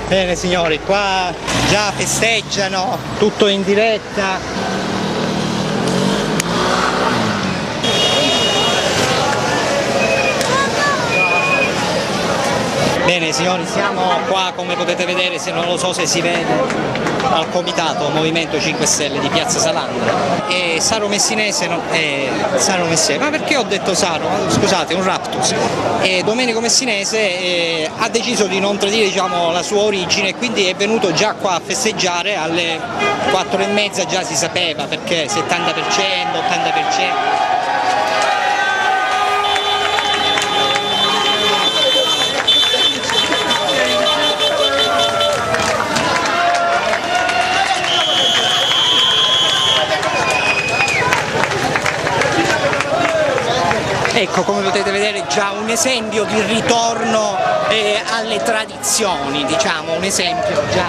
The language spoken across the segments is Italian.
Bene signori, qua già festeggiano, tutto in diretta. Bene signori, siamo qua come potete vedere, se non lo so se si vede, al comitato Movimento 5 Stelle di Piazza Salandra e Saro Messinese, Saro Messinese, ma perché ho detto Saro? Scusate, un raptus. E Domenico Messinese ha deciso di non tradire, diciamo, la sua origine e quindi è venuto già qua a festeggiare alle 4:30, già si sapeva perché 70%, 80%. Ecco, come potete vedere, già un esempio di ritorno alle tradizioni, diciamo, un esempio, già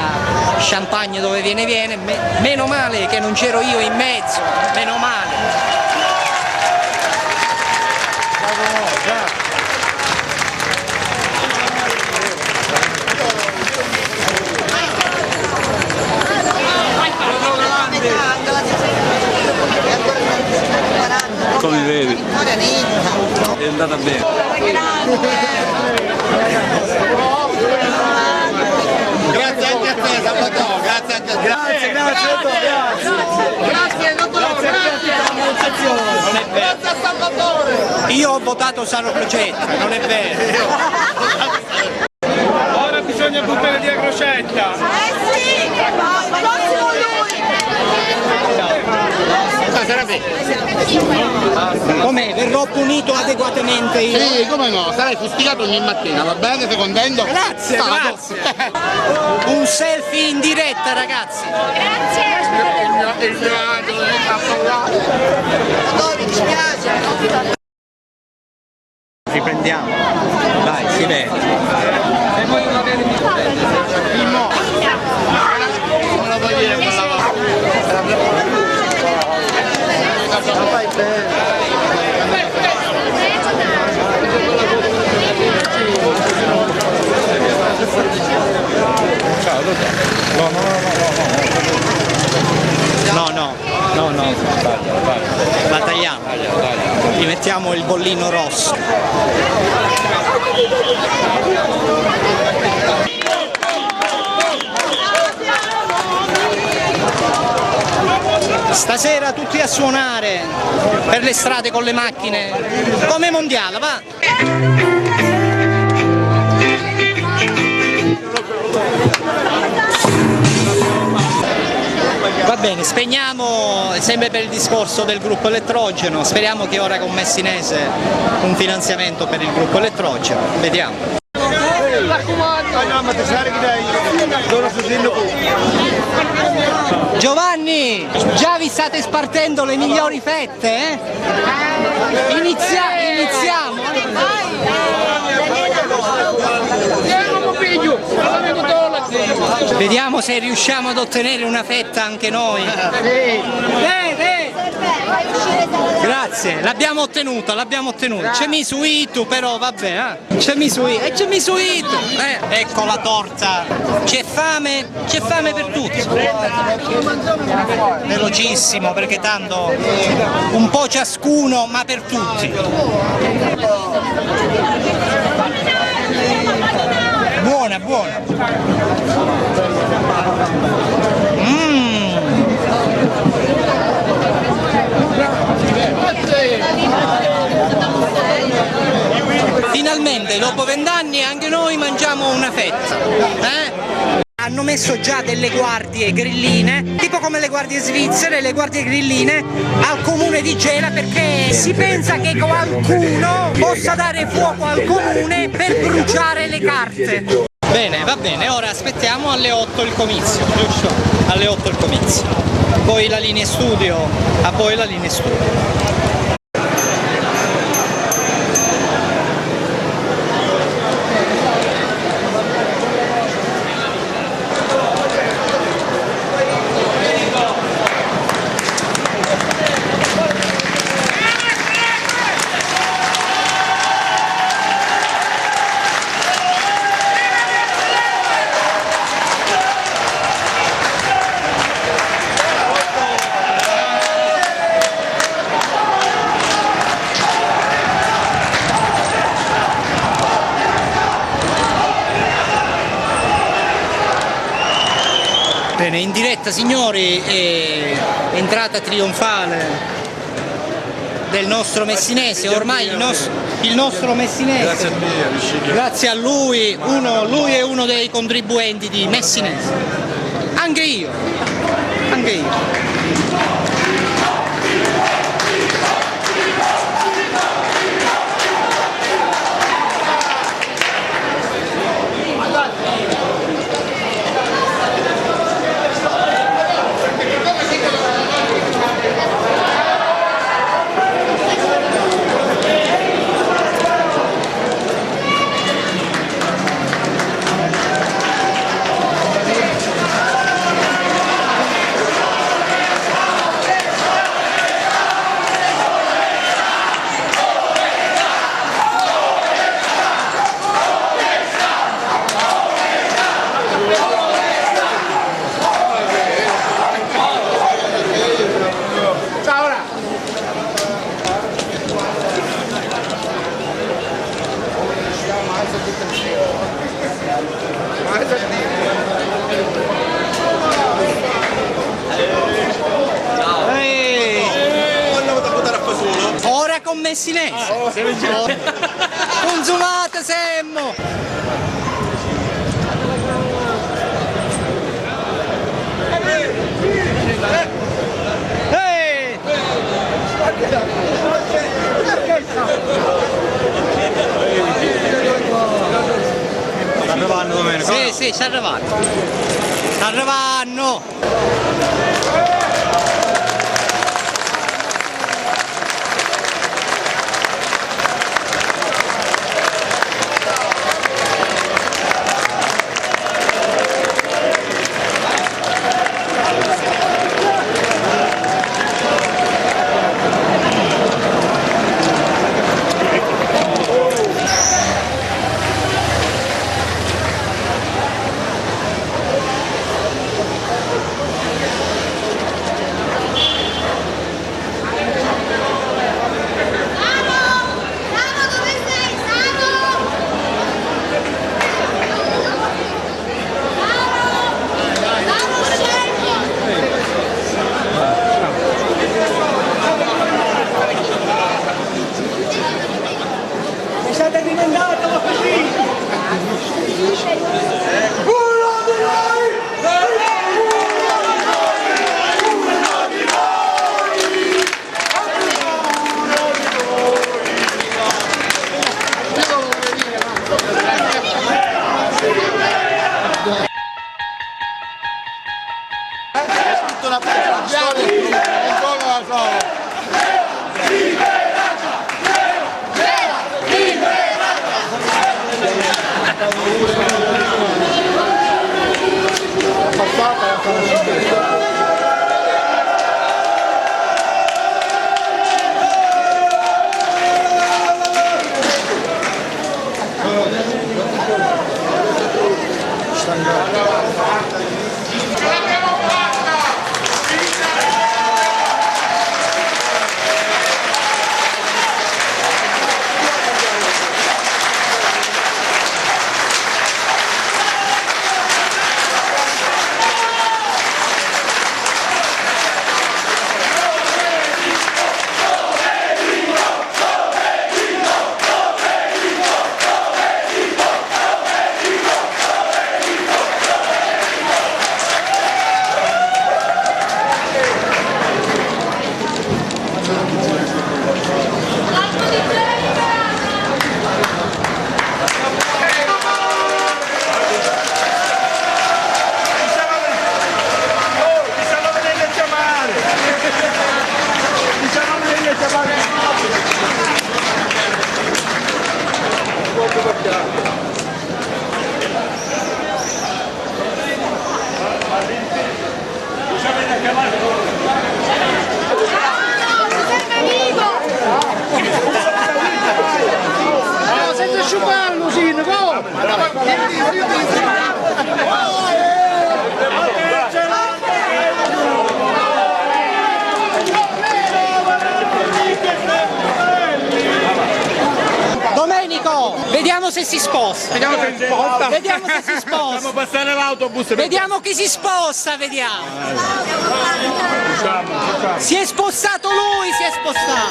champagne dove viene, meno male che non c'ero io in mezzo, meno male. Come vedi? È andata bene. Grazie anche a te Salvatore, grazie anche a te. Grazie dottore, Non è vero. grazie a Salvatore. Io ho votato Saro Crocetta, non è vero. Ora bisogna buttare via Crocetta. Sì, ma prossimo lui! Com'è? Verrò punito adeguatamente io? Sì, come no, sarai fustigato ogni mattina, va bene? Sei contento? Grazie, grazie. Un selfie in diretta, ragazzi. Il mio angelo è approvato. Dove ci piace? Riprendiamo. Dai, si vede. Se voi non avete Non lo puoi dire quella volta. Fai bene. No, la tagliamo, gli mettiamo il bollino rosso. Stasera tutti a suonare per le strade con le macchine, come mondiale, va! Va bene, spegniamo sempre per il discorso del gruppo Elettrogeno, speriamo che ora con Messinese un finanziamento per il gruppo Elettrogeno, vediamo. Giovanni, già vi state spartendo le migliori fette, eh? Iniziamo! Vediamo se riusciamo ad ottenere una fetta anche noi. Grazie, l'abbiamo ottenuta. C'è Misuitu però, vabbè, c'è Misuitu. Ecco la torta. C'è fame per tutti. Velocissimo perché tanto un po' ciascuno, ma per tutti. Buona. Finalmente dopo 20 anni anche noi mangiamo una fetta, Hanno messo già delle guardie grilline, tipo come le guardie svizzere, le guardie grilline al comune di Gela, perché si pensa che qualcuno possa dare fuoco al comune per bruciare le carte. Bene, va bene, ora aspettiamo alle 8 il comizio, giusto? Alle 8 il comizio. Poi la linea studio, poi la linea studio. Bene, in diretta signori, entrata trionfale del nostro messinese, ormai il nostro messinese, grazie a lui, lui è uno dei contribuenti di Messinese, anche io. Ora con Messinese. Consumate semmo. Sta arrivando Domenico? Sì, sta arrivando. Sta arrivando. se si sposta. Vediamo se si sposta. Vediamo se si sposta. Facciamo passare l'autobus. Vediamo chi si sposta, vediamo. Si è spostato lui, si è spostato.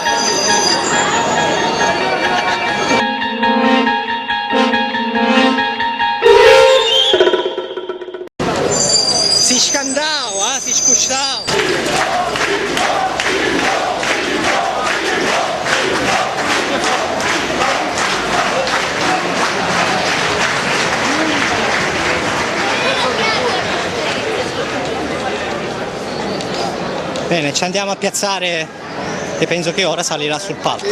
Si scandava, si spostava. Bene, ci andiamo a piazzare e penso che ora salirà sul palco.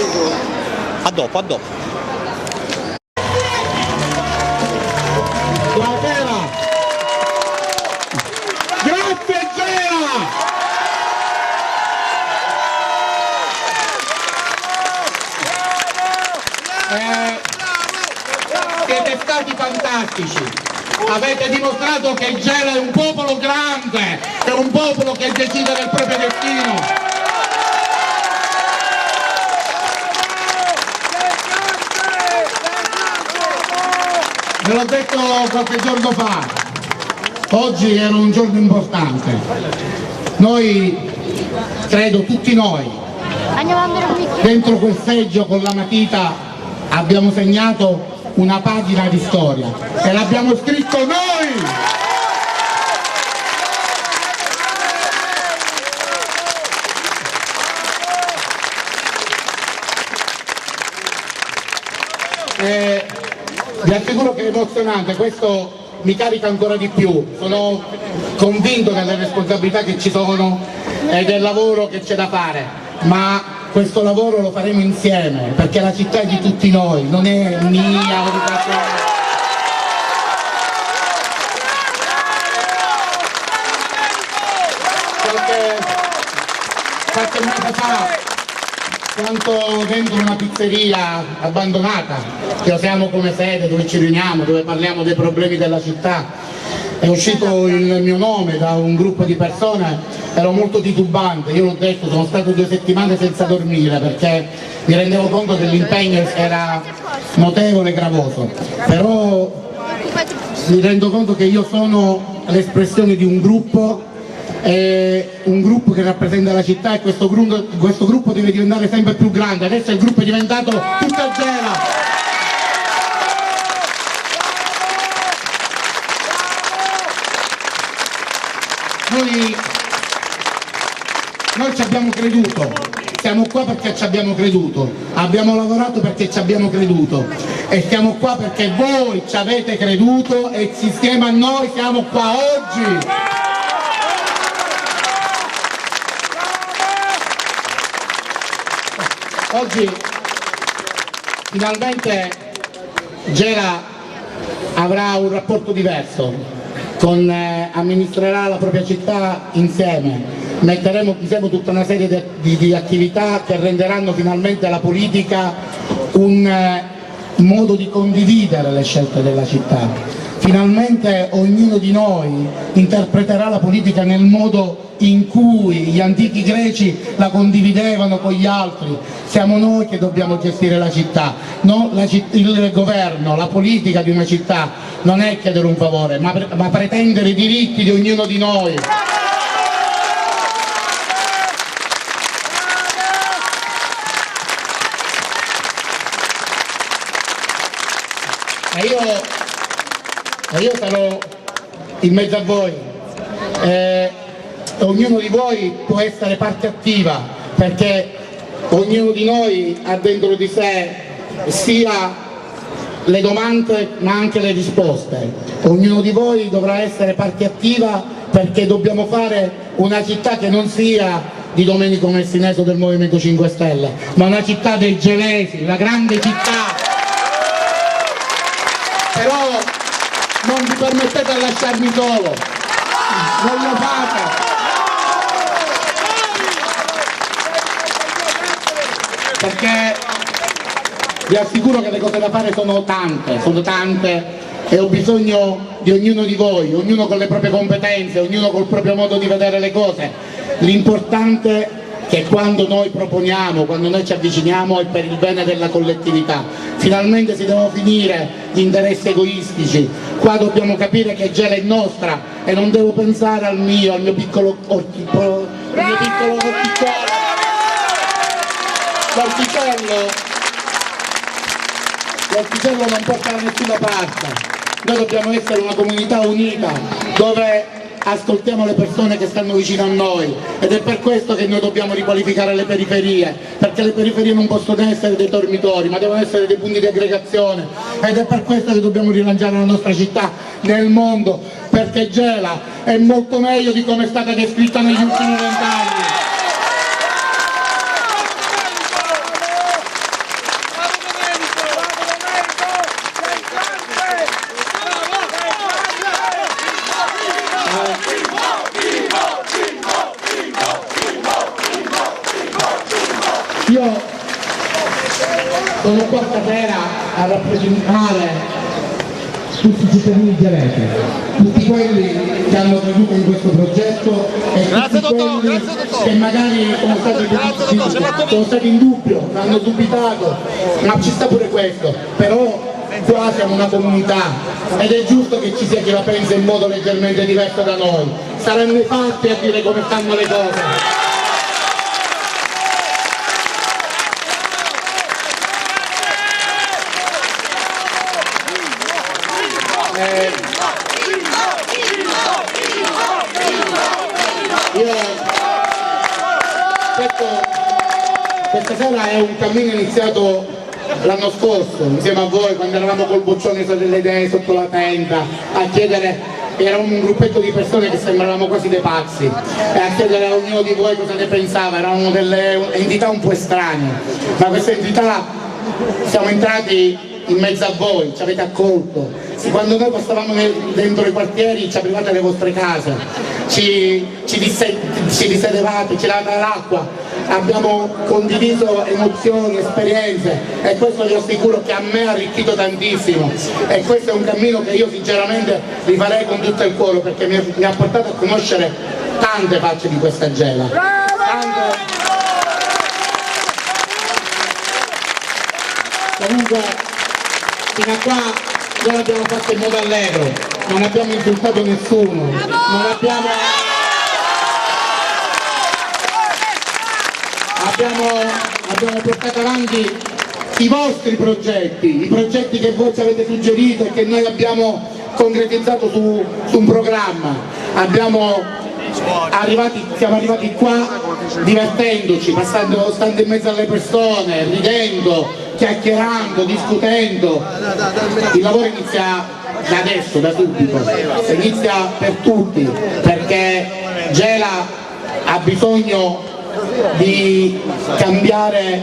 A dopo, a dopo. Buonasera! Grazie Gela! Siete stati fantastici! Avete dimostrato che Gela è un popolo grande, è un popolo che decide del proprio destino. Ve l'ho detto qualche giorno fa, oggi era un giorno importante. Noi, credo tutti noi, dentro quel seggio con la matita abbiamo segnato una pagina di storia e l'abbiamo scritto noi! Vi assicuro che è emozionante, questo mi carica ancora di più, sono convinto delle responsabilità che ci sono e del lavoro che c'è da fare, ma questo lavoro lo faremo insieme, perché la città è di tutti noi, non è mia o di qualcuno. Qualche mese fa, quanto dentro una pizzeria abbandonata, che usiamo come sede, dove ci riuniamo, dove parliamo dei problemi della città, è uscito il mio nome da un gruppo di persone, ero molto titubante, io l'ho detto, sono stato 2 settimane senza dormire perché mi rendevo conto che l'impegno era notevole e gravoso, però mi rendo conto che io sono l'espressione di un gruppo che rappresenta la città e questo gruppo deve diventare sempre più grande, adesso il gruppo è diventato tutta Gela. Noi ci abbiamo creduto, siamo qua perché ci abbiamo creduto, abbiamo lavorato perché ci abbiamo creduto e siamo qua perché voi ci avete creduto e insieme a noi siamo qua oggi. Oggi finalmente Gela avrà un rapporto diverso, amministrerà la propria città insieme, metteremo insieme tutta una serie di attività che renderanno finalmente la politica un modo di condividere le scelte della città. Finalmente ognuno di noi interpreterà la politica nel modo in cui gli antichi greci la condividevano con gli altri. Siamo noi che dobbiamo gestire la città, il governo, la politica di una città non è chiedere un favore, ma pretendere i diritti di ognuno di noi. E io sarò in mezzo a voi, ognuno di voi può essere parte attiva perché ognuno di noi ha dentro di sé sia le domande ma anche le risposte. Ognuno di voi dovrà essere parte attiva perché dobbiamo fare una città che non sia di Domenico Messineso del Movimento 5 Stelle, ma una città dei gelesi, una grande città. Però non vi permettete di lasciarmi solo, non lo fate. Perché vi assicuro che le cose da fare sono tante e ho bisogno di ognuno di voi, ognuno con le proprie competenze, ognuno col proprio modo di vedere le cose. L'importante che quando noi proponiamo, quando noi ci avviciniamo è per il bene della collettività. Finalmente si devono finire gli interessi egoistici, qua dobbiamo capire che Gela è nostra e non devo pensare al mio piccolo orticello. L'orticello non porta da nessuna parte, noi dobbiamo essere una comunità unita dove ascoltiamo le persone che stanno vicino a noi ed è per questo che noi dobbiamo riqualificare le periferie, perché le periferie non possono essere dei dormitori ma devono essere dei punti di aggregazione ed è per questo che dobbiamo rilanciare la nostra città nel mondo, perché Gela è molto meglio di come è stata descritta negli ultimi 20 anni. Io sono qua stasera a rappresentare tutti i cittadini gelesi, tutti quelli che hanno creduto in questo progetto e tutti quelli che magari sono stati in dubbio, hanno dubitato, ma ci sta pure questo, però qua siamo una comunità ed è giusto che ci sia chi la pensa in modo leggermente diverso da noi, saranno i fatti a dire come stanno le cose. Questa sera è un cammino iniziato l'anno scorso insieme a voi quando eravamo col boccione delle idee sotto la tenda a chiedere, era un gruppetto di persone che sembravamo quasi dei pazzi e a chiedere a ognuno di voi cosa ne pensava, eravamo delle entità un po' estranee, ma queste entità siamo entrati in mezzo a voi, ci avete accolto, quando noi passavamo dentro i quartieri ci aprivate alle vostre case, ci risedevate, ci davate l'acqua, abbiamo condiviso emozioni, esperienze e questo vi assicuro che a me ha arricchito tantissimo e questo è un cammino che io sinceramente rifarei con tutto il cuore perché mi ha portato a conoscere tante facce di questa Gela. Comunque fino a qua noi l'abbiamo fatto in modo allegro, non abbiamo insultato nessuno, non abbiamo portato avanti i vostri progetti, i progetti che voi ci avete suggerito e che noi abbiamo concretizzato su un programma. Siamo arrivati qua divertendoci, stando in mezzo alle persone, ridendo, chiacchierando, discutendo. Il lavoro inizia da adesso, da subito, inizia per tutti, perché Gela ha bisogno di cambiare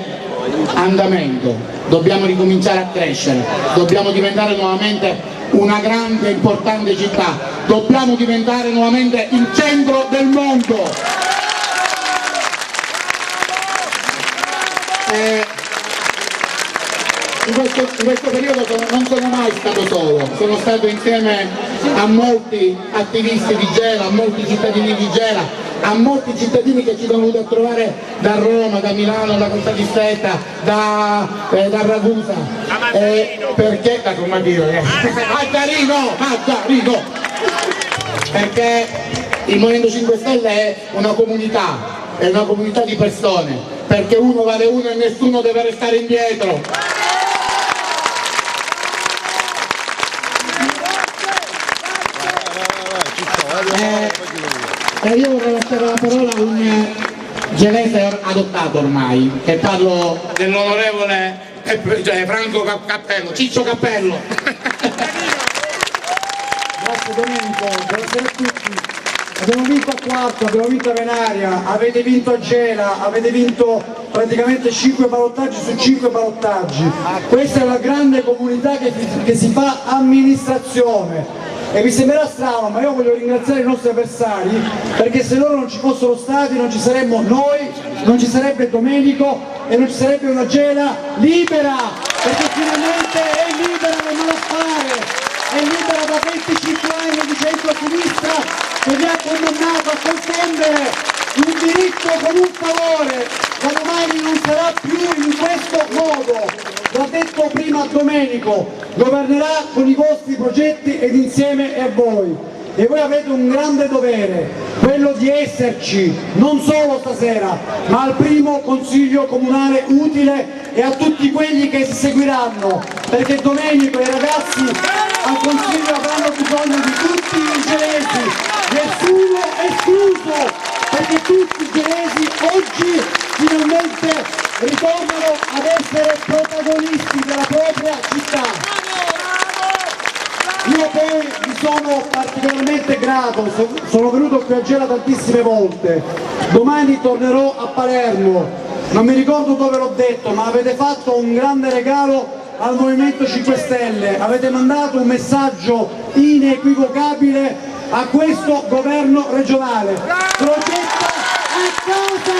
andamento, dobbiamo ricominciare a crescere, dobbiamo diventare nuovamente una grande e importante città, dobbiamo diventare nuovamente il centro del mondo. In questo periodo non sono mai stato solo, sono stato insieme a molti attivisti di Gela, a molti cittadini di Gela, a molti cittadini che ci sono venuti a trovare da Roma, da Milano, da Costa di Stetta, da Ragusa, perché da Mazarino, perché il Movimento 5 Stelle è una comunità di persone, perché uno vale uno e nessuno deve restare indietro. Io vorrei lasciare la parola a un gelese adottato ormai, che parlo dell'onorevole Franco Cappello, Ciccio Cappello. Grazie Domenico, buonasera a tutti. Abbiamo vinto a Quarto, abbiamo vinto a Venaria, avete vinto a Gela, avete vinto praticamente 5 ballottaggi su 5 ballottaggi. Questa è la grande comunità che si fa amministrazione. E vi sembrerà strano, ma io voglio ringraziare i nostri avversari perché se loro non ci fossero stati non ci saremmo noi, non ci sarebbe Domenico e non ci sarebbe una Gela libera, perché finalmente è libera dal malaffare, è libera da 25 anni di centro-sinistra che vi ha condannato a contendere un diritto con un favore, da domani non sarà più in questo modo, l'ha detto prima Domenico, governerà con i vostri progetti ed insieme a voi. E voi avete un grande dovere, quello di esserci, non solo stasera, ma al primo Consiglio Comunale utile e a tutti quelli che si seguiranno, perché Domenico e i ragazzi al Consiglio avranno bisogno di tutti i gelesi, nessuno escluso, perché tutti i gelesi oggi finalmente ritornano ad essere protagonisti della propria città. Io poi vi sono particolarmente grato, sono venuto qui a Gela tantissime volte, domani tornerò a Palermo, non mi ricordo dove l'ho detto, ma avete fatto un grande regalo al Movimento 5 Stelle, avete mandato un messaggio inequivocabile a questo governo regionale. Progetta a casa!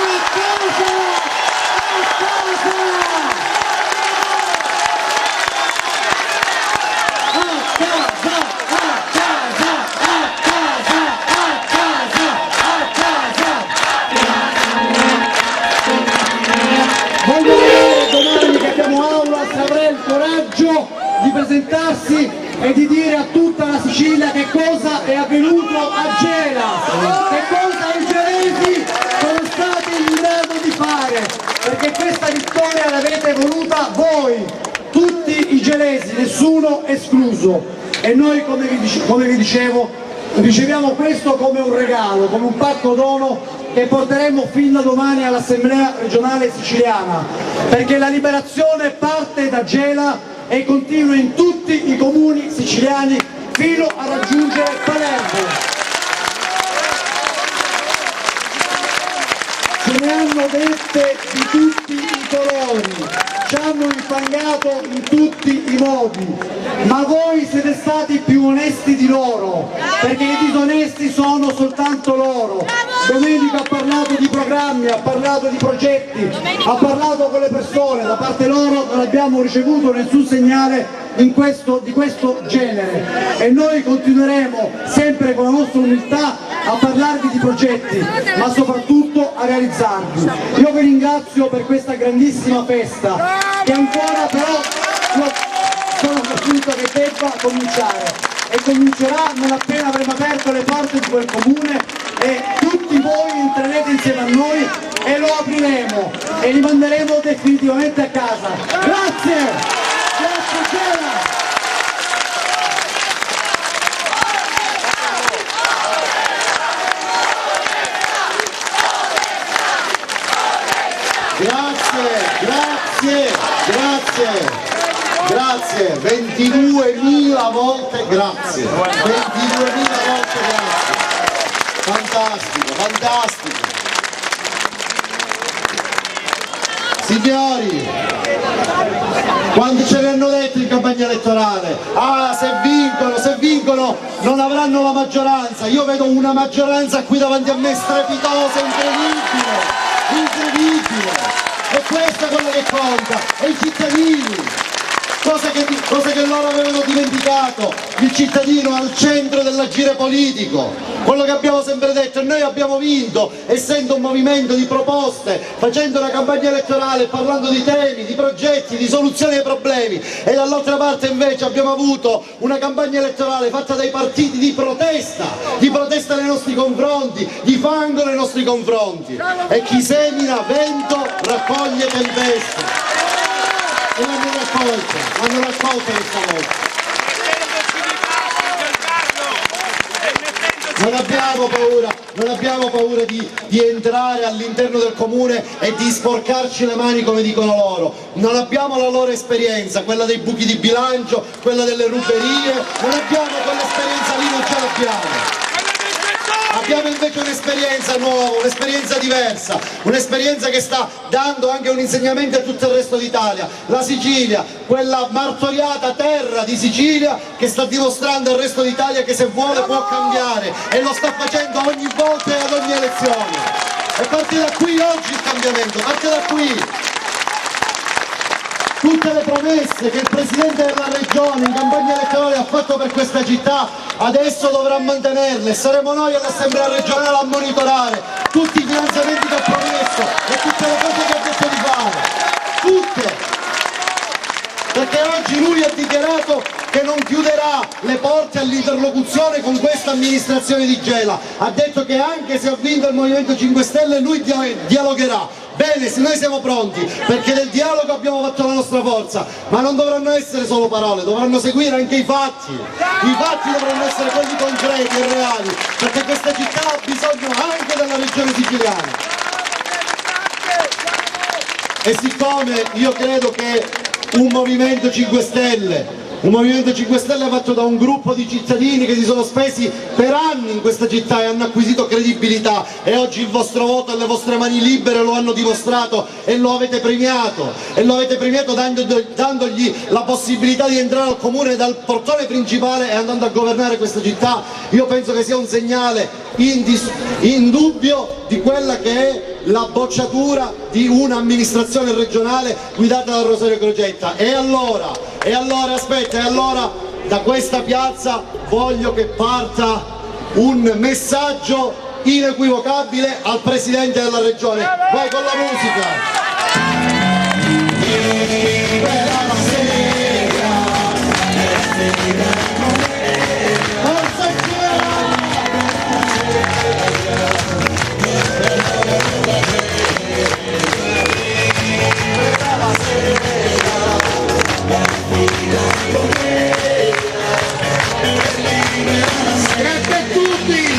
A casa! A casa! Voglio vedere domani che abbiamo aula se avrà il coraggio di presentarsi e di dire a tutta la Sicilia che cosa è avvenuto a Gela, che cosa i gelesi sono stati in grado di fare, perché questa vittoria l'avete voluta voi, tutti i gelesi, nessuno escluso, e noi come vi dicevo riceviamo questo come un regalo, come un pacco dono che porteremo fin da domani all'Assemblea regionale siciliana, perché la liberazione parte da Gela e continua in tutti i comuni siciliani fino a raggiungere Palermo. Ce ne hanno dette di tutti i colori, ci hanno infangato in tutti i modi, ma voi siete stati più onesti di loro, perché i disonesti sono soltanto loro. Domenico ha parlato di programmi, ha parlato di progetti, ha parlato con le persone, da parte loro non abbiamo ricevuto nessun segnale di questo genere, e noi continueremo sempre con la nostra umiltà a parlarvi di progetti, ma soprattutto a realizzarli. Io vi ringrazio per questa grandissima festa, che ancora però io sono convinto che debba cominciare, e comincerà non appena avremo aperto le porte di quel comune e tutti voi entrerete insieme a noi e lo apriremo e li manderemo definitivamente a casa. Grazie! Grazie Gela! Grazie, 22.000 volte grazie, 22.000 volte grazie, fantastico, fantastico. Signori, quando ce l'hanno detto in campagna elettorale, se vincono non avranno la maggioranza, io vedo una maggioranza qui davanti a me strepitosa, incredibile, e questo è quello che conta, e i cittadini. Cosa che loro avevano dimenticato, il cittadino al centro dell'agire politico, quello che abbiamo sempre detto, e noi abbiamo vinto essendo un movimento di proposte, facendo una campagna elettorale, parlando di temi, di progetti, di soluzioni ai problemi, e dall'altra parte invece abbiamo avuto una campagna elettorale fatta dai partiti di protesta nei nostri confronti, di fango nei nostri confronti, e chi semina vento raccoglie tempeste. E l'hanno raccolta questa volta. Non abbiamo paura di entrare all'interno del comune e di sporcarci le mani come dicono loro. Non abbiamo la loro esperienza, quella dei buchi di bilancio, quella delle ruberie, non abbiamo quell'esperienza lì, non ce l'abbiamo. Abbiamo invece un'esperienza nuova, un'esperienza diversa, un'esperienza che sta dando anche un insegnamento a tutto il resto d'Italia. La Sicilia, quella martoriata terra di Sicilia che sta dimostrando al resto d'Italia che se vuole può cambiare, e lo sta facendo ogni volta e ad ogni elezione. E parte da qui oggi il cambiamento, parte da qui. Tutte le promesse che il Presidente della Regione in campagna elettorale ha fatto per questa città adesso dovrà mantenerle. Saremo noi all'Assemblea regionale a monitorare tutti i finanziamenti che ha promesso e tutte le cose che ha detto di fare, tutte. Perché oggi lui ha dichiarato che non chiuderà le porte all'interlocuzione con questa amministrazione di Gela, ha detto che anche se ha vinto il Movimento 5 Stelle lui dialogherà. Bene, se noi siamo pronti, perché del dialogo abbiamo fatto la nostra forza, ma non dovranno essere solo parole, dovranno seguire anche i fatti dovranno essere quelli concreti e reali, perché questa città ha bisogno anche della regione siciliana. E siccome io credo che un Movimento 5 Stelle fatto da un gruppo di cittadini che si sono spesi per anni in questa città e hanno acquisito credibilità, e oggi il vostro voto e le vostre mani libere lo hanno dimostrato e lo avete premiato dandogli la possibilità di entrare al comune dal portone principale e andando a governare questa città. Io penso che sia un segnale indubbio di quella che è la bocciatura di un'amministrazione regionale guidata da Rosario Crocetta. E allora da questa piazza voglio che parta un messaggio inequivocabile al Presidente della Regione. Vai con la musica! Grazie a tutti!